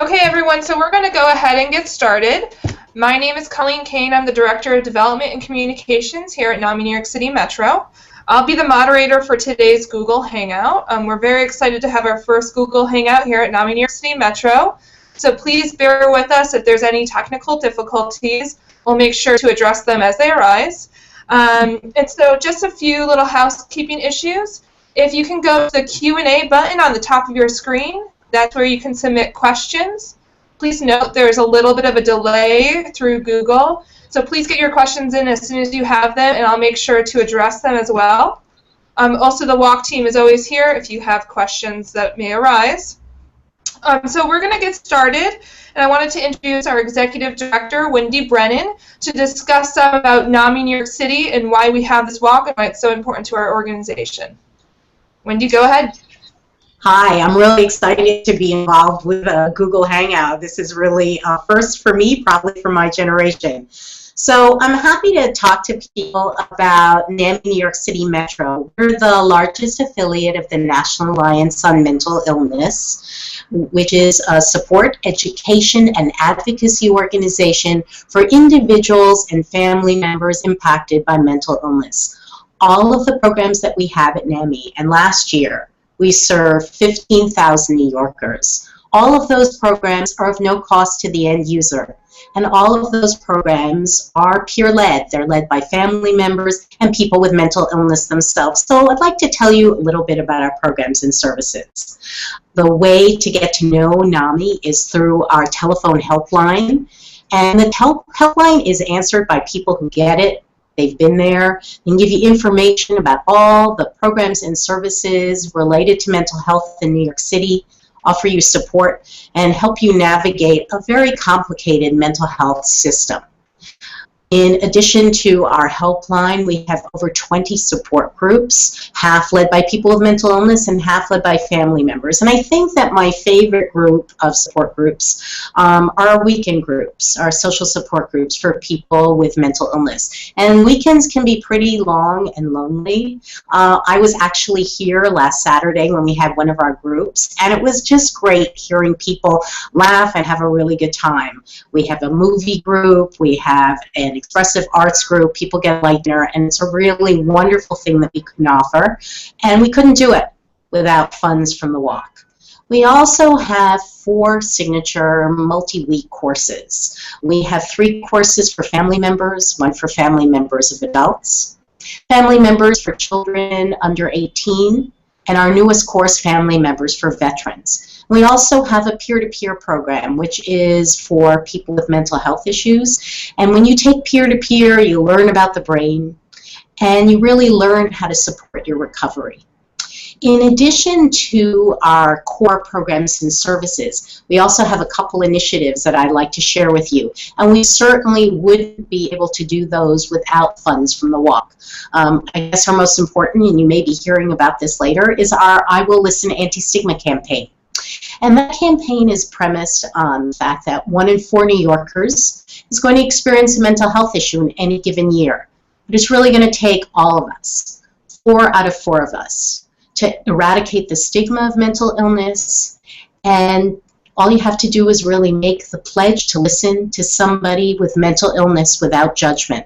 Okay, everyone, so we're going to go ahead and get started. My name is Colleen Kane. I'm the Director of Development and Communications here at NAMI New York City Metro. I'll be the moderator for today's Google Hangout. We're very excited to have our first Google Hangout here at NAMI New York City Metro. So please bear with us if there's any technical difficulties. We'll make sure to address them as they arise. And so just a few little housekeeping issues. If you can go to the Q&A button on the top of your screen, that's where you can submit questions. Please note there's a little bit of a delay through Google, so please get your questions in as soon as you have them, and I'll make sure to address them as well. Also, the walk team is always here if you have questions that may arise. So we're going to get started, and I wanted to introduce our Executive Director, Wendy Brennan, to discuss about NAMI New York City and why we have this walk and why it's so important to our organization. Wendy, go ahead. Hi, I'm really excited to be involved with Google Hangout. This is really first for me, probably for my generation. So I'm happy to talk to people about NAMI New York City Metro. We're the largest affiliate of the National Alliance on Mental Illness, which is a support, education, and advocacy organization for individuals and family members impacted by mental illness. All of the programs that we have at NAMI, and last year, we serve 15,000 New Yorkers. All of those programs are of no cost to the end user. And all of those programs are peer-led. They're led by family members and people with mental illness themselves. So I'd like to tell you a little bit about our programs and services. The way to get to know NAMI is through our telephone helpline. And the helpline is answered by people who get it. They've been there and give you information about all the programs and services related to mental health in New York City, offer you support, and help you navigate a very complicated mental health system. In addition to our helpline, we have over 20 support groups, half led by people with mental illness and half led by family members. And I think that my favorite group of support groups are our weekend groups, our social support groups for people with mental illness. And weekends can be pretty long and lonely. I was actually here last Saturday when we had one of our groups, and it was just great hearing people laugh and have a really good time. We have a movie group, we have an expressive arts group, people get light dinner, and it's a really wonderful thing that we can offer, and we couldn't do it without funds from the walk. We also have 4 signature multi-week courses. We have 3 courses for family members, 1 for family members of adults, family members for children under 18, and our newest course, family members for veterans. We also have a peer-to-peer program, which is for people with mental health issues. And when you take peer-to-peer, you learn about the brain, and you really learn how to support your recovery. In addition to our core programs and services, we also have a couple initiatives that I'd like to share with you. And we certainly wouldn't be able to do those without funds from the walk. I guess our most important, and you may be hearing about this later, is our I Will Listen anti-stigma campaign. And that campaign is premised on the fact that 1 in 4 New Yorkers is going to experience a mental health issue in any given year. But it's really going to take all of us, 4 out of 4 of us, to eradicate the stigma of mental illness. And all you have to do is really make the pledge to listen to somebody with mental illness without judgment.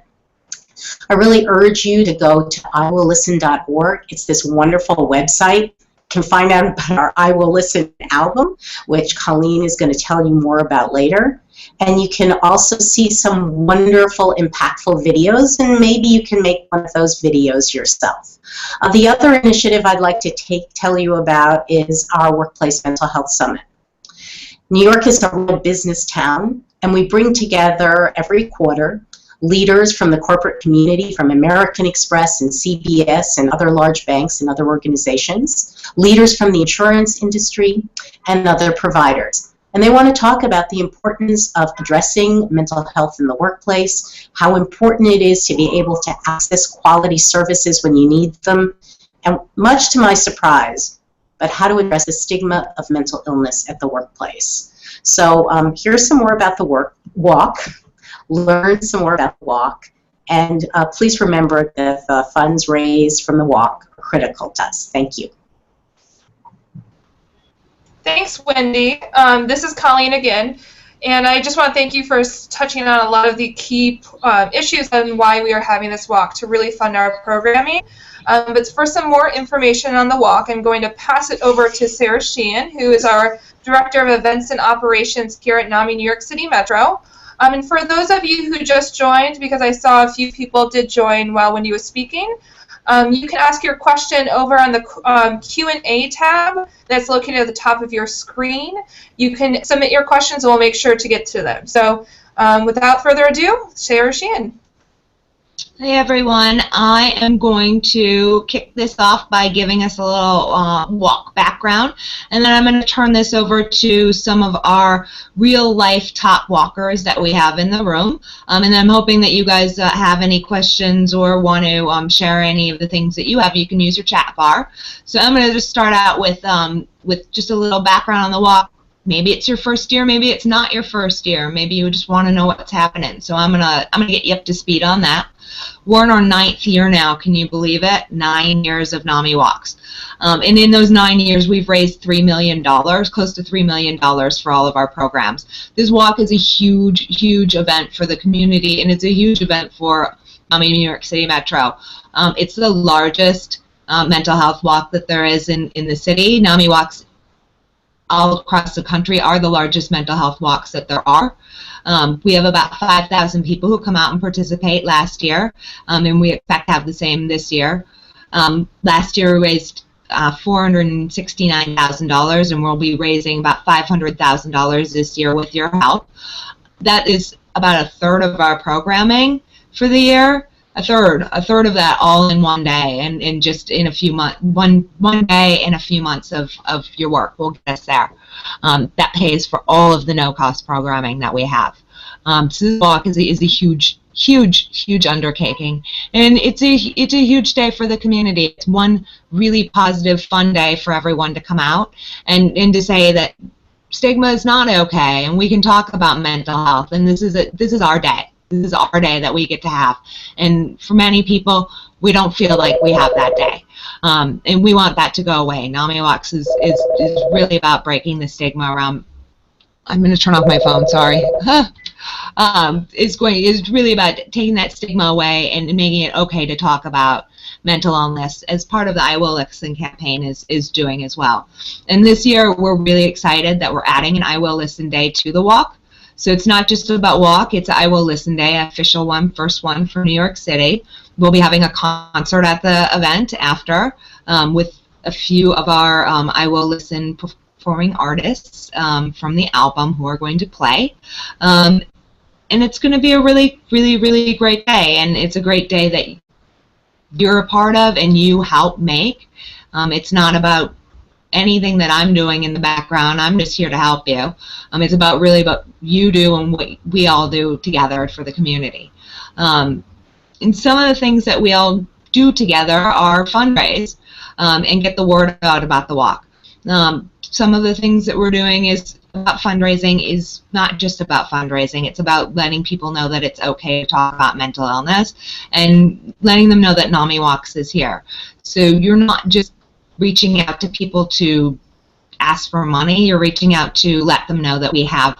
I really urge you to go to iwilllisten.org. It's this wonderful website. You can find out about our I Will Listen album, which Colleen is going to tell you more about later. And you can also see some wonderful, impactful videos, and maybe you can make one of those videos yourself. The other initiative I'd like to tell you about is our Workplace Mental Health Summit. New York is a real business town, and we bring together every quarter leaders from the corporate community, from American Express and CBS and other large banks and other organizations, leaders from the insurance industry, and other providers. And they want to talk about the importance of addressing mental health in the workplace, how important it is to be able to access quality services when you need them, and much to my surprise, but how to address the stigma of mental illness at the workplace. So here's some more about the walk. Learn some more about the walk, and please remember that the funds raised from the walk are critical to us. Thank you. Thanks, Wendy. This is Colleen again, and I just want to thank you for touching on a lot of the key issues and why we are having this walk to really fund our programming. But for some more information on the walk, I'm going to pass it over to Sarah Sheehan, who is our Director of Events and Operations here at NAMI New York City Metro. And for those of you who just joined, because I saw a few people did join while Wendy was speaking, you can ask your question over on the Q&A tab that's located at the top of your screen. You can submit your questions and we'll make sure to get to them. So without further ado, Sarah Sheehan. Hey everyone, I am going to kick this off by giving us a little walk background, and then I'm going to turn this over to some of our real-life top walkers that we have in the room, and then I'm hoping that you guys have any questions or want to share any of the things that you have. You can use your chat bar. So I'm going to just start out with just a little background on the walk. Maybe it's your first year, maybe it's not your first year, maybe you just want to know what's happening. So I'm gonna get you up to speed on that. We're in our 9th year now, can you believe it? 9 years of NAMI Walks. And in those 9 years, we've raised $3 million, close to $3 million for all of our programs. This walk is a huge, huge event for the community, and it's a huge event for NAMI New York City Metro. It's the largest mental health walk that there is in the city. NAMI Walks all across the country are the largest mental health walks that there are. We have about 5,000 people who come out and participate last year, and we expect to have the same this year. Last year we raised $469,000, and we'll be raising about $500,000 this year with your help. That is about a third of our programming for the year. A third of that all in one day, and just in a few months, one day and a few months of your work will get us there. That pays for all of the no-cost programming that we have. So this walk is a huge, huge, huge undertaking, and it's a huge day for the community. It's one really positive, fun day for everyone to come out and to say that stigma is not okay, and we can talk about mental health, and this is our day. This is our day that we get to have. And for many people, we don't feel like we have that day. And we want that to go away. NAMI Walks is really about breaking the stigma around, I'm going to turn off my phone, sorry. It's really about taking that stigma away and making it okay to talk about mental illness, as part of the I Will Listen campaign is doing as well. And this year, we're really excited that we're adding an I Will Listen Day to the walk. So it's not just about walk, it's I Will Listen Day, official one, first one for New York City. We'll be having a concert at the event after with a few of our I Will Listen performing artists from the album who are going to play. And it's going to be a really, really, really great day, and it's a great day that you're a part of and you help make. It's not about anything that I'm doing in the background. I'm just here to help you. It's really about you do and what we all do together for the community. And some of the things that we all do together are fundraise and get the word out about the walk. Some of the things that we're doing is about fundraising is not just about fundraising. It's about letting people know that it's okay to talk about mental illness and letting them know that NAMI Walks is here. So you're not just reaching out to people to ask for money. You're reaching out to let them know that we have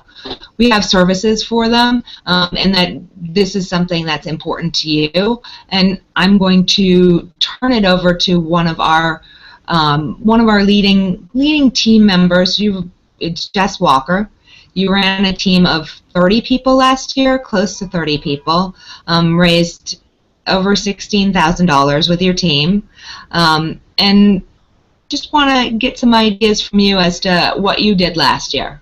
services for them, and that this is something that's important to you. And I'm going to turn it over to one of our leading team members. It's Jess Walker. You ran a team of 30 people last year, close to 30 people, raised over $16,000 with your team, and just want to get some ideas from you as to what you did last year.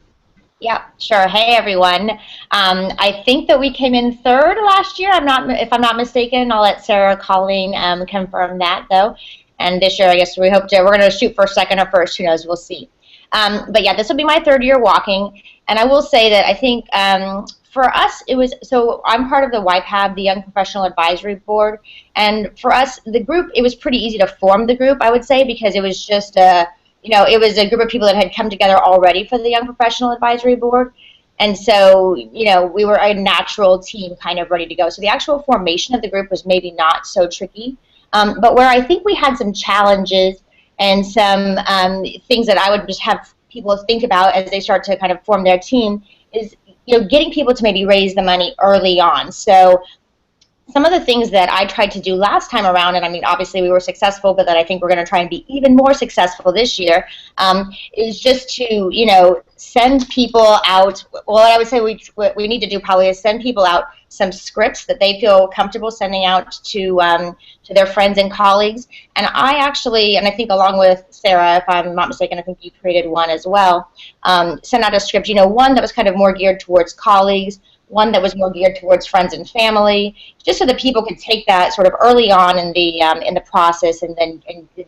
Yeah, sure. Hey, everyone. I think that we came in third last year. If I'm not mistaken. I'll let Sarah, Colleen confirm that, though. And this year, I guess we're going to shoot for second or first. Who knows? We'll see. But yeah, this will be my third year walking, and I will say that I think for us, so I'm part of the YPAB, the Young Professional Advisory Board, and for us, the group, it was pretty easy to form the group, I would say, because it was just it was a group of people that had come together already for the Young Professional Advisory Board, and so, we were a natural team kind of ready to go. So the actual formation of the group was maybe not so tricky, but where I think we had some challenges and some things that I would just have people think about as they start to kind of form their team is, getting people to maybe raise the money early on. So some of the things that I tried to do last time around, and I mean, obviously we were successful, but that I think we're going to try and be even more successful this year, is just to, send people out. Well, what I would say what we need to do probably is send people out some scripts that they feel comfortable sending out to their friends and colleagues. And I actually, and I think along with Sarah, if I'm not mistaken, I think you created one as well, sent out a script, one that was kind of more geared towards colleagues, one that was more geared towards friends and family, just so that people could take that sort of early on in the process and then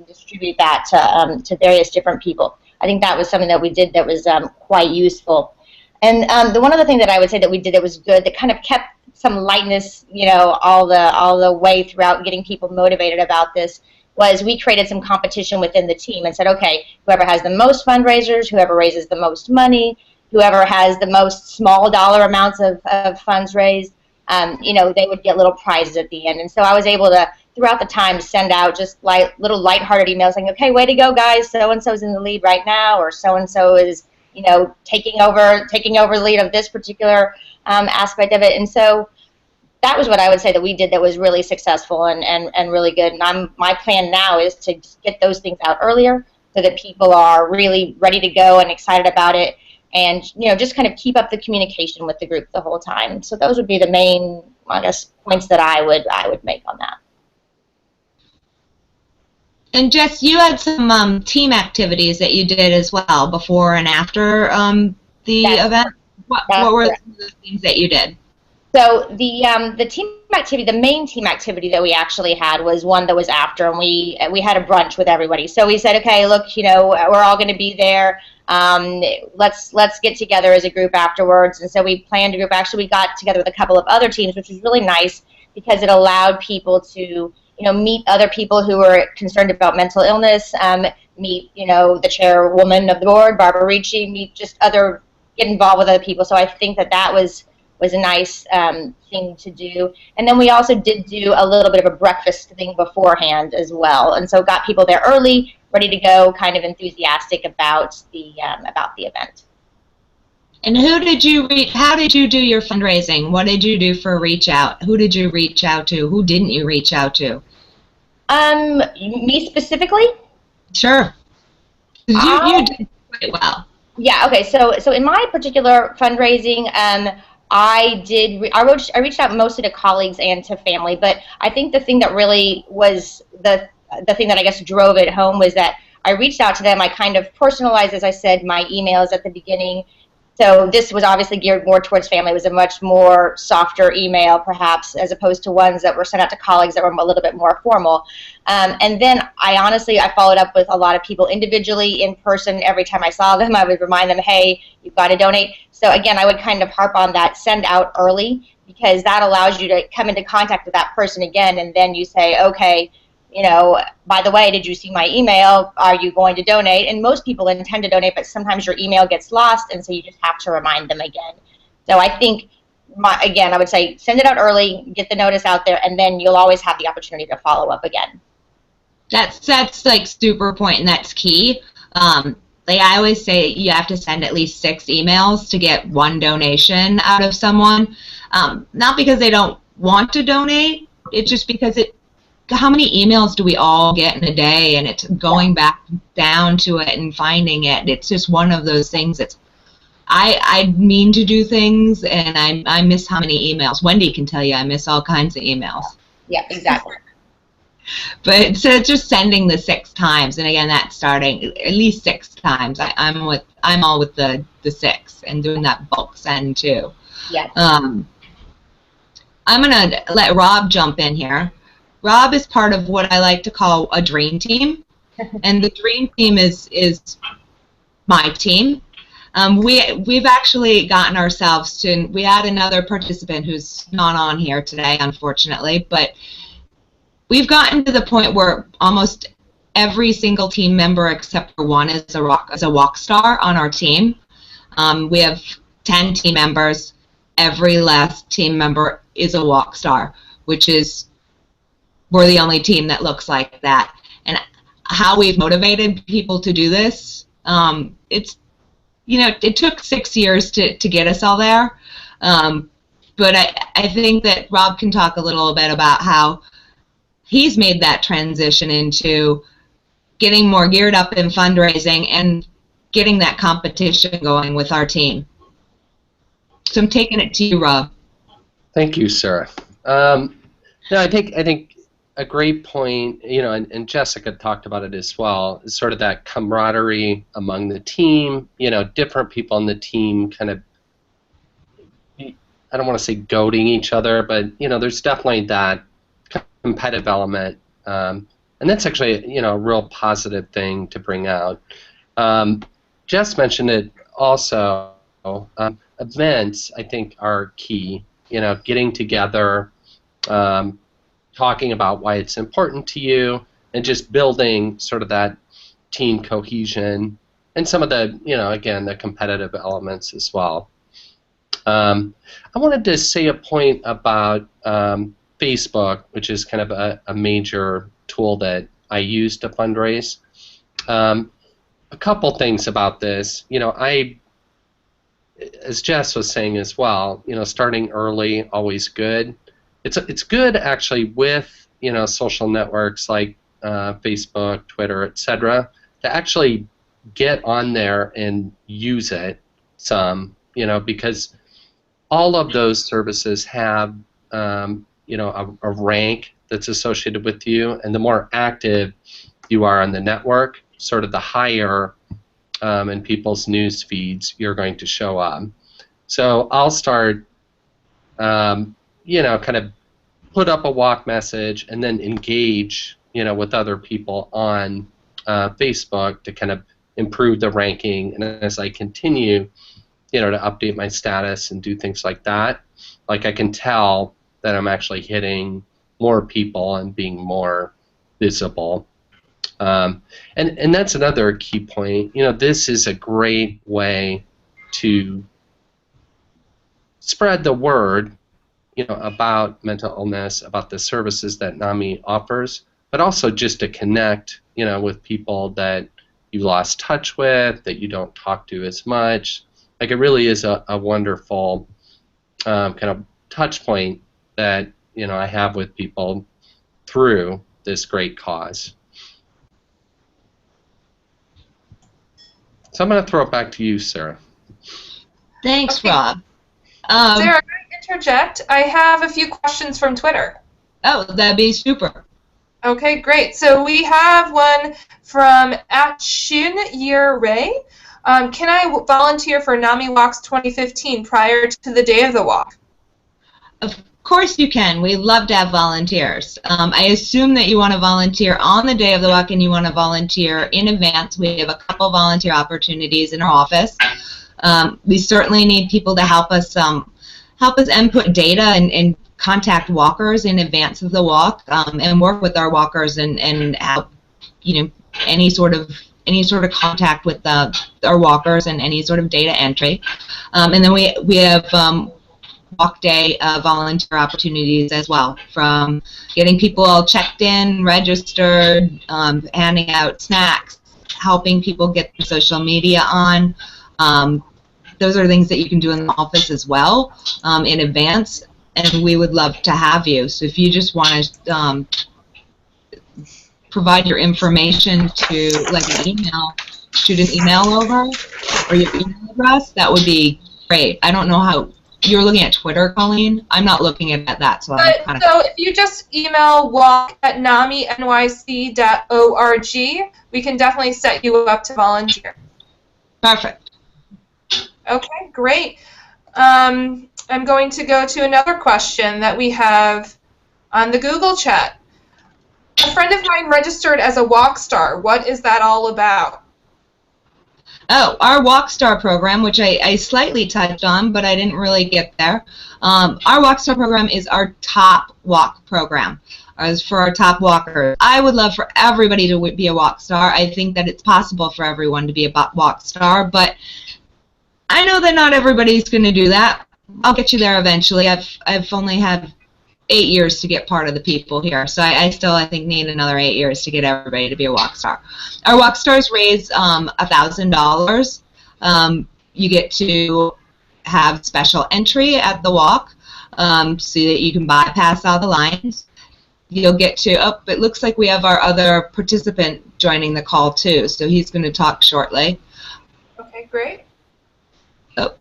distribute that to various different people. I think that was something that we did that was quite useful. And the one other thing that I would say that we did that was good, that kind of kept some lightness, all the way throughout, getting people motivated about this, was we created some competition within the team and said, okay, whoever has the most fundraisers, whoever raises the most money, whoever has the most small dollar amounts of funds raised, they would get little prizes at the end. And so I was able to, throughout the time, send out just little lighthearted emails saying, okay, way to go, guys, so-and-so's in the lead right now, or so-and-so is, taking over the lead of this particular aspect of it. And so that was what I would say that we did that was really successful and really good. And my plan now is to just get those things out earlier so that people are really ready to go and excited about it. And, just kind of keep up the communication with the group the whole time. So those would be the main, I guess, points that I would make on that. And Jess, you had some team activities that you did as well before and after the event. What were some of the things that you did? So the team activity, the main team activity that we actually had was one that was after, and we had a brunch with everybody. So we said, okay, look, we're all going to be there. Let's get together as a group afterwards. And so we planned a group. Actually, we got together with a couple of other teams, which was really nice because it allowed people to, meet other people who were concerned about mental illness, meet, the chairwoman of the board, Barbara Ricci, get involved with other people. So I think that was a nice thing to do. And then we also did do a little bit of a breakfast thing beforehand as well. And so got people there early, ready to go, kind of enthusiastic about the event. And who did you reach? How did you do your fundraising? What did you do for a reach out? Who did you reach out to? Who didn't you reach out to? Me specifically? Sure. You did quite well. Yeah. Okay. So in my particular fundraising, I reached out mostly to colleagues and to family, but I think the thing that really was the thing that I guess drove it home was that I reached out to them. I kind of personalized, as I said, my emails at the beginning. So this was obviously geared more towards family. It was a much more softer email, perhaps, as opposed to ones that were sent out to colleagues that were a little bit more formal. And then I followed up with a lot of people individually in person. Every time I saw them, I would remind them, hey, you've got to donate. So again, I would kind of harp on that, send out early, because that allows you to come into contact with that person again, and then you say, okay, by the way, did you see my email? Are you going to donate? And most people intend to donate, but sometimes your email gets lost, and so you just have to remind them again. So I think, I would say send it out early, get the notice out there, and then you'll always have the opportunity to follow up again. That's like super point, and that's key. I always say you have to send at least 6 emails to get 1 donation out of someone. Not because they don't want to donate, it's just because how many emails do we all get in a day, and it's going back down to it and finding it. It's just one of those things that's, I mean to do things, and I miss how many emails. Wendy can tell you I miss all kinds of emails. Yeah, exactly. But so just sending the 6 times, and again, that's starting at least 6 times. I'm all with the 6 and doing that bulk send too. Yeah. I'm gonna let Rob jump in here. Rob is part of what I like to call a dream team, and the dream team is my team. We've actually gotten ourselves to, we had another participant who's not on here today, unfortunately, but we've gotten to the point where almost every single team member except for one is a walk star on our team. We have 10 team members. Every last team member is a walk star, which is, we're the only team that looks like that. And how we've motivated people to do this, it took 6 years to get us all there. But I think that Rob can talk a little bit about how he's made that transition into getting more geared up in fundraising and getting that competition going with our team. So I'm taking it to you, Rob. Thank you, Sarah. No, I think a great point, and Jessica talked about it as well, is sort of that camaraderie among the team, different people on the team kind of, I don't want to say goading each other, but, there's definitely that competitive element. And that's actually, a real positive thing to bring out. Jess mentioned it also. Events, I think, are key. Getting together, talking about why it's important to you, and just building sort of that team cohesion and some of the, again, the competitive elements as well. I wanted to say a point about Facebook, which is kind of a major tool that I use to fundraise. A couple things about this. As Jess was saying as well, starting early, always good. It's good actually with social networks like Facebook, Twitter, etc. to actually get on there and use it some, because all of those services have a rank that's associated with you, and the more active you are on the network, sort of the higher in people's news feeds you're going to show up. So I'll start, kind of put up a walk message and then engage, with other people on Facebook to kind of improve the ranking. And as I continue, to update my status and do things like that, like I can tell that I'm actually hitting more people and being more visible. And that's another key point. This is a great way to spread the word, about mental illness, about the services that NAMI offers, but also just to connect, with people that you lost touch with, that you don't talk to as much. Like, it really is a wonderful kind of touch point that, I have with people through this great cause. So I'm going to throw it back to you, Sarah. Thanks, Okay. Rob. Sarah, can I interject? I have a few questions from Twitter. Oh, that'd be super. Okay, great. So we have one from @ShinYearRay. Can I volunteer for NAMIWalks 2015 prior to the day of the walk? Of course you can. We love to have volunteers. I assume that you want to volunteer on the day of the walk and you want to volunteer in advance. We have a couple volunteer opportunities in our office. We certainly need people to help us input data and contact walkers in advance of the walk, and work with our walkers and have any sort of contact with our walkers and any sort of data entry. And then we have walk day volunteer opportunities as well, from getting people all checked in, registered, handing out snacks, helping people get their social media on. Those are things that you can do in the office as well, in advance, and we would love to have you. So if you just want to provide your information to, like, an email, shoot an email over, or your email address, that would be great. I don't know how you're looking at Twitter, Colleen. I'm not looking at that, so I'm kind of. So if you just email walk@NAMI-NYC.org, we can definitely set you up to volunteer. Perfect. Okay, great. I'm going to go to another question that we have on the Google chat. A friend of mine registered as a walk star. What is that all about? Oh, our Walkstar program, which I slightly touched on, but I didn't really get there. Our Walkstar program is our top walk program. As for our top walkers, I would love for everybody to be a walk star. I think that it's possible for everyone to be a walk star, but I know that not everybody's going to do that. I'll get you there eventually. I've only had 8 years to get part of the people here, so I still, I think, need another 8 years to get everybody to be a walk star. Our walk stars raise $1,000. you get to have special entry at the walk so that you can bypass all the lines. You'll get to, oh, it looks like we have our other participant joining the call too, so he's going to talk shortly. Okay, great. Oh.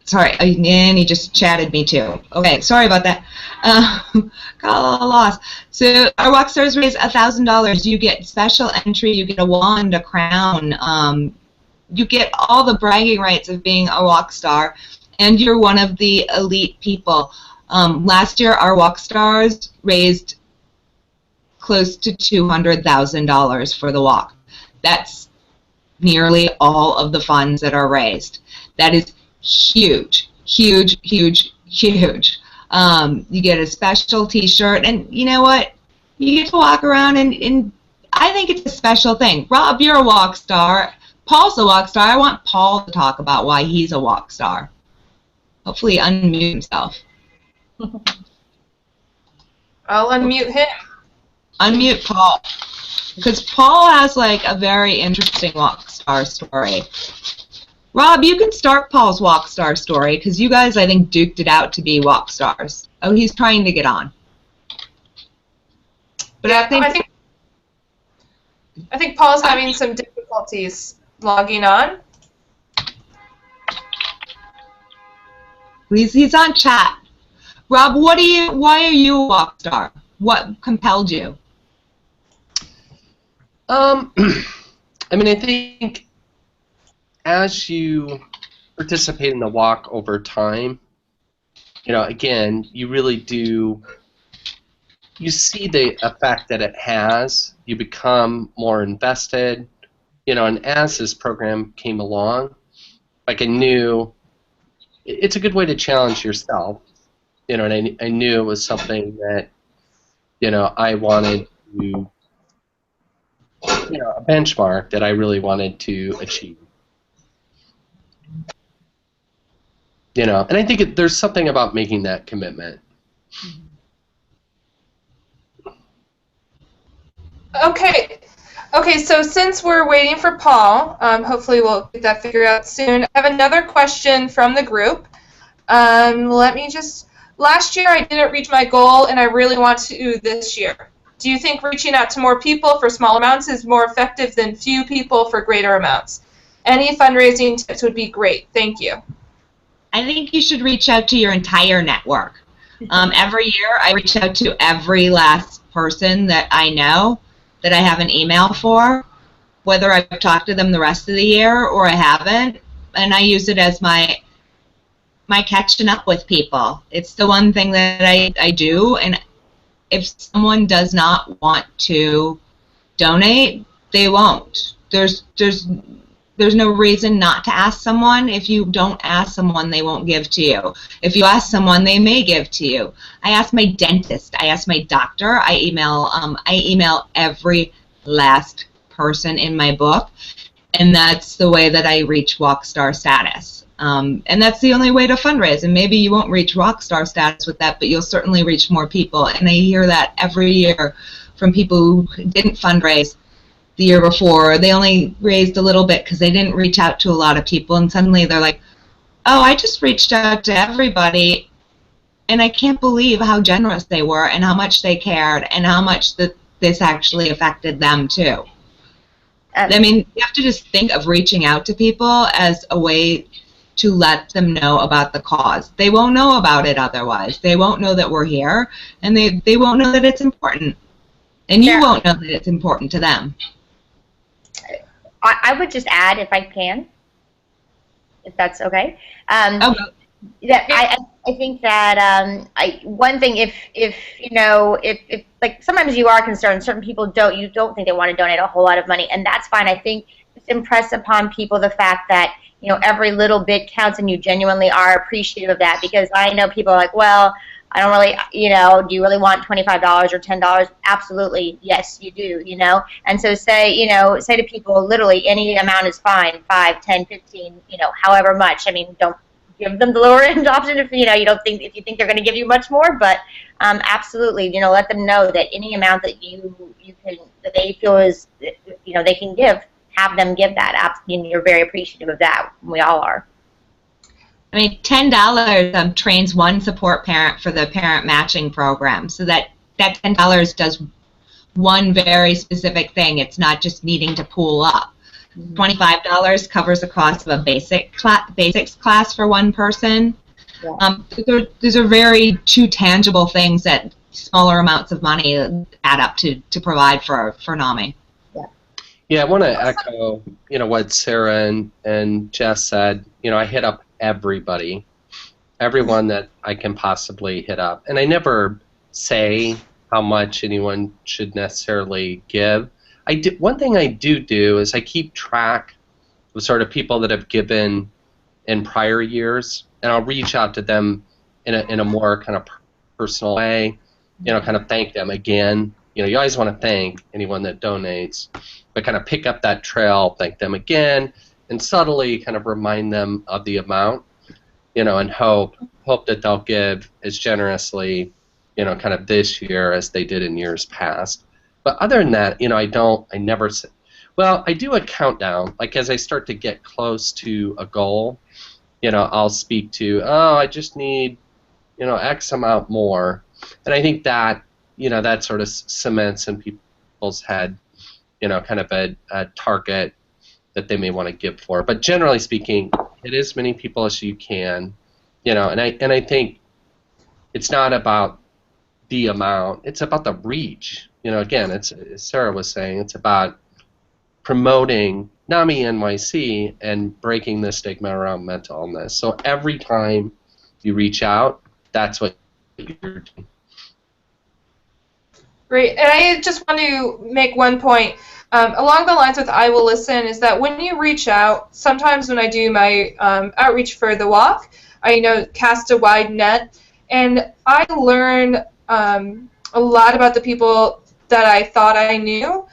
Sorry, and he just chatted me too. Okay, sorry about that. Got a little lost. So our walk stars raise $1,000. You get special entry. You get a wand, a crown. You get all the bragging rights of being a walk star, and you're one of the elite people. Last year, our walk stars raised close to $200,000 for the walk. That's nearly all of the funds that are raised. That is huge, huge, huge, huge. You get a special T-shirt, and you know what? You get to walk around, and I think it's a special thing. Rob, you're a walk star. Paul's a walk star. I want Paul to talk about why he's a walk star. Hopefully unmute himself. I'll unmute him. Unmute Paul. Because Paul has like a very interesting walk star story. Rob, you can start Paul's walk star story because you guys, I think, duked it out to be walk stars. Oh, he's trying to get on. But I think Paul's having some difficulties logging on. He's on chat. Rob, why are you a walk star? What compelled you? I mean, I think as you participate in the walk over time, you know, again, you really do, you see the effect that it has. You become more invested, you know, and as this program came along, like I knew it's a good way to challenge yourself, you know, and I knew it was something that, you know, I wanted to, you know, a benchmark that I really wanted to achieve. You know, and I think there's something about making that commitment. Okay. Okay, so since we're waiting for Paul, hopefully we'll get that figured out soon. I have another question from the group. Let me just, last year I didn't reach my goal and I really want to this year. Do you think reaching out to more people for small amounts is more effective than few people for greater amounts? Any fundraising tips would be great. Thank you. I think you should reach out to your entire network. Every year I reach out to every last person that I know that I have an email for, whether I've talked to them the rest of the year or I haven't, and I use it as my catching up with people. It's the one thing that I do, and if someone does not want to donate, they won't. There's no reason not to ask someone. If you don't ask someone, they won't give to you. If you ask someone, they may give to you. I ask my dentist. I ask my doctor. I email every last person in my book, and that's the way that I reach walk star status. And that's the only way to fundraise. And maybe you won't reach rock star status with that, but you'll certainly reach more people. And I hear that every year from people who didn't fundraise the year before. They only raised a little bit because they didn't reach out to a lot of people, and suddenly they're like, oh, I just reached out to everybody, and I can't believe how generous they were and how much they cared and how much this actually affected them too. I mean, you have to just think of reaching out to people as a way to let them know about the cause. They won't know about it otherwise. They won't know that we're here, and they won't know that it's important. And you won't know that it's important to them. I would just add, if I can, if that's okay. Okay. That I think that one thing, if you know, if like sometimes you are concerned, certain people don't think they want to donate a whole lot of money, and that's fine. I think just impress upon people the fact that, you know, every little bit counts, and you genuinely are appreciative of that, because I know people are like, well, I don't really, you know, do you really want $25 or $10? Absolutely, yes, you do, you know. And so say to people, literally any amount is fine, 5, 10, 15, you know, however much. I mean, don't give them the lower end option if, you know, you don't think, if you think they're going to give you much more, but absolutely, you know, let them know that any amount that you can, that they feel is, you know, they can give, have them give that. You're very appreciative of that. We all are. I mean, $10 trains one support parent for the parent matching program, so that $10 does one very specific thing. It's not just needing to pool up. $25 covers the cost of a basics class for one person. Yeah. These are very two tangible things that smaller amounts of money add up to provide for NAMI. Yeah, I want to echo, what Sarah and Jess said. I hit up everybody, everyone that I can possibly hit up, and I never say how much anyone should necessarily give. One thing I do is I keep track of sort of people that have given in prior years, and I'll reach out to them in a more kind of personal way, kind of thank them again. You always want to thank anyone that donates, but kind of pick up that trail, thank them again, and subtly kind of remind them of the amount, and hope that they'll give as generously, kind of this year as they did in years past. But other than that, I never say, well, I do a countdown. Like as I start to get close to a goal, I'll speak to, I just need, X amount more. And I think that, that sort of cements in people's head, kind of a target that they may want to give for. But generally speaking, hit as many people as you can, and I think it's not about the amount, it's about the reach. Again, it's, as Sarah was saying, it's about promoting NAMI-NYC and breaking the stigma around mental illness. So every time you reach out, that's what you're doing. Great. And I just want to make one point. Along the lines with I Will Listen is that when you reach out, sometimes when I do my outreach for the walk, I cast a wide net, and I learn a lot about the people that I thought I knew.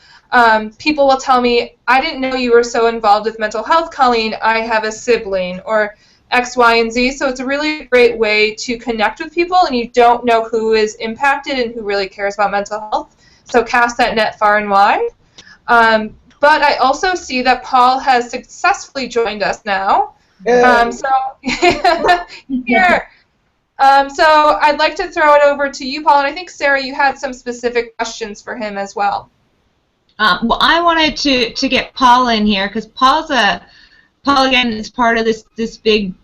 People will tell me, I didn't know you were so involved with mental health, Colleen. I have a sibling, or X, Y, and Z. So it's a really great way to connect with people, and you don't know who is impacted and who really cares about mental health. So cast that net far and wide. But I also see that Paul has successfully joined us now. So here. So I'd like to throw it over to you, Paul, and I think, Sarah, you had some specific questions for him as well. Well, I wanted to get Paul in here because Paul again is part of this big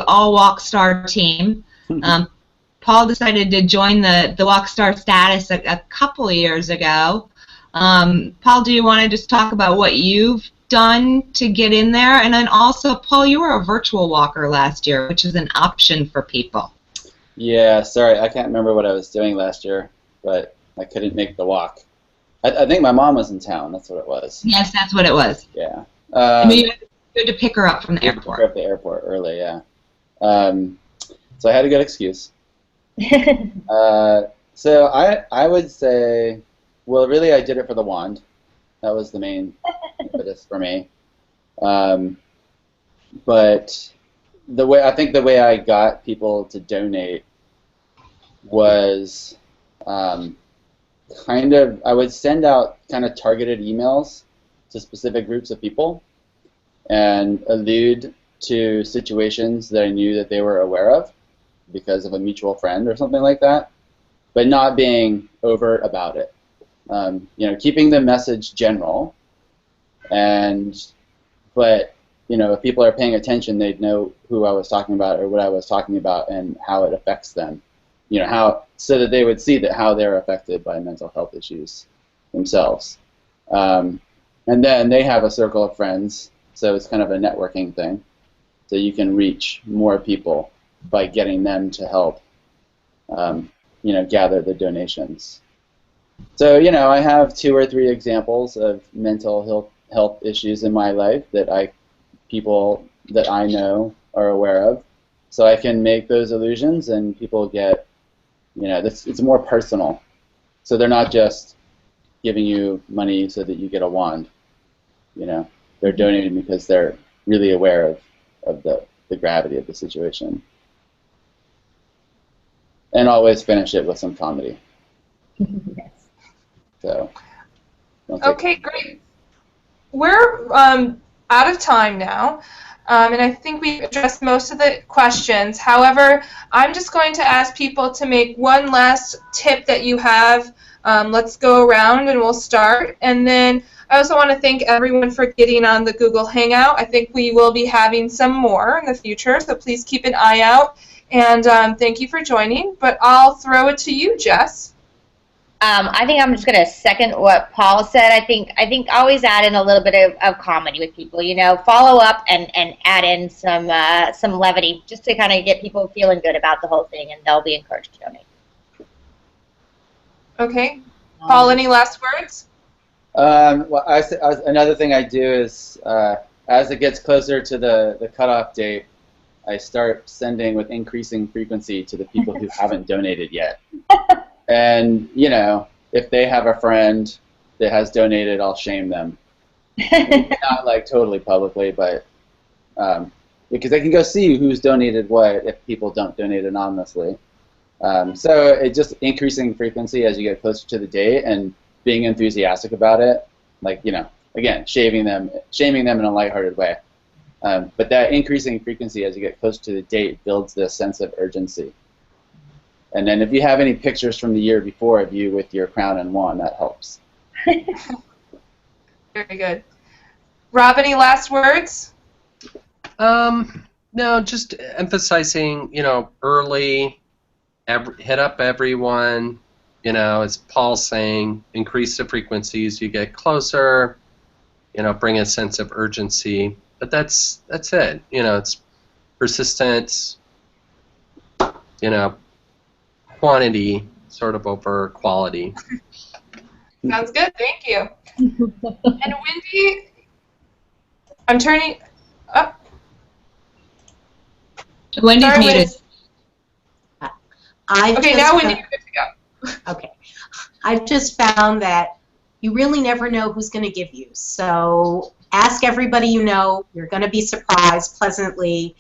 all Walkstar team. Paul decided to join the Walkstar status a couple of years ago. Paul, do you want to just talk about what you've done to get in there? And then also, Paul, you were a virtual walker last year, which is an option for people. Yeah, sorry, I can't remember what I was doing last year, but I couldn't make the walk. I think my mom was in town. That's what it was. Yes, that's what it was. Yeah. You had to pick her up from the airport. Pick her up at the airport early, yeah. So I had a good excuse. So I would say, well, really, I did it for the wand. That was the main impetus for me. But I think the way I got people to donate was I would send out kind of targeted emails to specific groups of people and allude to situations that I knew that they were aware of because of a mutual friend or something like that, but not being overt about it. Keeping the message general, but if people are paying attention, they'd know who I was talking about or what I was talking about and how it affects them. So that they would see how they're affected by mental health issues themselves. And then they have a circle of friends, so it's kind of a networking thing. So you can reach more people by getting them to help, gather the donations. So, I have 2 or 3 examples of mental health issues in my life that people that I know are aware of. So I can make those allusions, and people get, it's more personal. So they're not just giving you money so that you get a wand. They're donating because they're really aware of the gravity of the situation. And always finish it with some comedy. Yes. So. Okay, great. we're out of time now, and I think we've addressed most of the questions. However, I'm just going to ask people to make one last tip that you have. Let's go around and we'll start. And then I also want to thank everyone for getting on the Google Hangout. I think we will be having some more in the future, so please keep an eye out. And thank you for joining. But I'll throw it to you, Jess. I think I'm just going to second what Paul said. I think always add in a little bit of comedy with people. You know, follow up and add in some levity just to kind of get people feeling good about the whole thing, and they'll be encouraged to donate. Okay. Paul, any last words? Well, another thing I do is as it gets closer to the cutoff date, I start sending with increasing frequency to the people who haven't donated yet. And, you know, if they have a friend that has donated, I'll shame them. Not like totally publicly, but because they can go see who's donated what if people don't donate anonymously. So it's just increasing frequency as you get closer to the date and being enthusiastic about it. Like, you know, again, shaming them in a lighthearted way. But that increasing frequency as you get closer to the date builds this sense of urgency. And then if you have any pictures from the year before of you with your crown and wand, that helps. Very good. Rob, any last words? No, just emphasizing, you know, early, hit up everyone, you know, as Paul's saying, increase the frequencies, you get closer, you know, bring a sense of urgency. But that's it. You know, it's persistence, you know, quantity sort of over quality. Sounds good. Thank you. And Wendy, I'm turning up. Wendy's Sorry, muted. Okay, now Wendy, you're good to go. Okay. I've just found that you really never know who's going to give you. So ask everybody you know. You're going to be surprised pleasantly.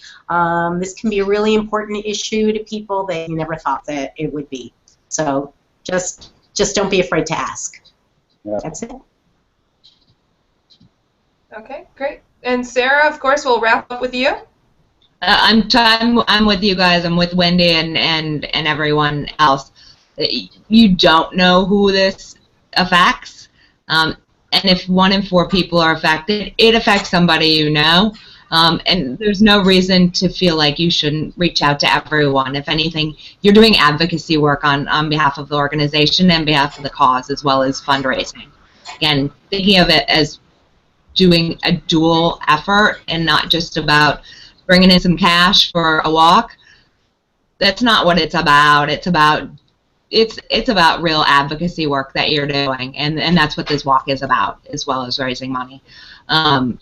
This can be a really important issue to people that you never thought that it would be. So just don't be afraid to ask. Yeah. That's it. Okay, great. And Sarah, of course, we'll wrap up with you. I'm with you guys. I'm with Wendy and everyone else. You don't know who this affects, and if 1 in 4 people are affected, it affects somebody you know. And there's no reason to feel like you shouldn't reach out to everyone. If anything, you're doing advocacy work on behalf of the organization and behalf of the cause, as well as fundraising. Again, thinking of it as doing a dual effort and not just about bringing in some cash for a walk. That's not what it's about. It's about real advocacy work that you're doing, and that's what this walk is about, as well as raising money. And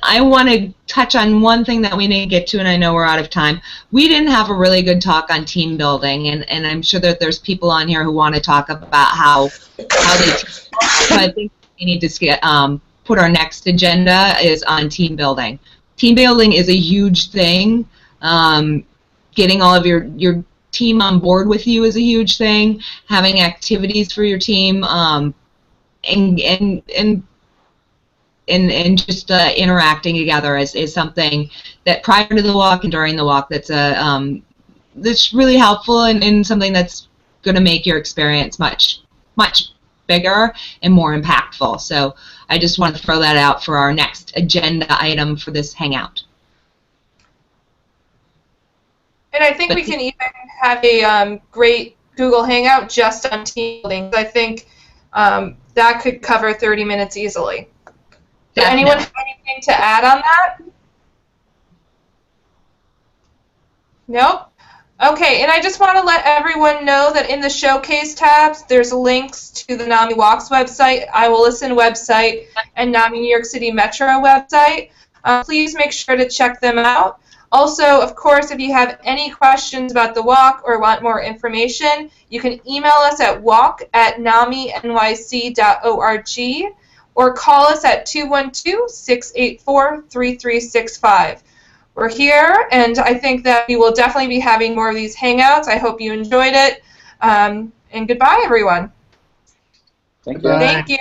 I want to touch on one thing that we didn't get to, and I know we're out of time. We didn't have a really good talk on team building, and I'm sure that there's people on here who want to talk about how they so I think we need to put our next agenda is on team building. Team building is a huge thing. Getting all of your team on board with you is a huge thing. Having activities for your team, and just interacting together is something that prior to the walk and during the walk that's really helpful and something that's going to make your experience much bigger and more impactful. So I just want to throw that out for our next agenda item for this hangout. And I think we can even have a great Google Hangout just on team building. I think that could cover 30 minutes easily. Does anyone have anything to add on that? Nope. Okay, and I just want to let everyone know that in the Showcase tabs, there's links to the NAMIWalks website, I Will Listen website, and NAMI New York City Metro website. Please make sure to check them out. Also, of course, if you have any questions about the walk or want more information, you can email us at walk@naminyc.org or call us at 212-684-3365. We're here, and I think that we will definitely be having more of these hangouts. I hope you enjoyed it. And goodbye, everyone. Thank you. Thank you.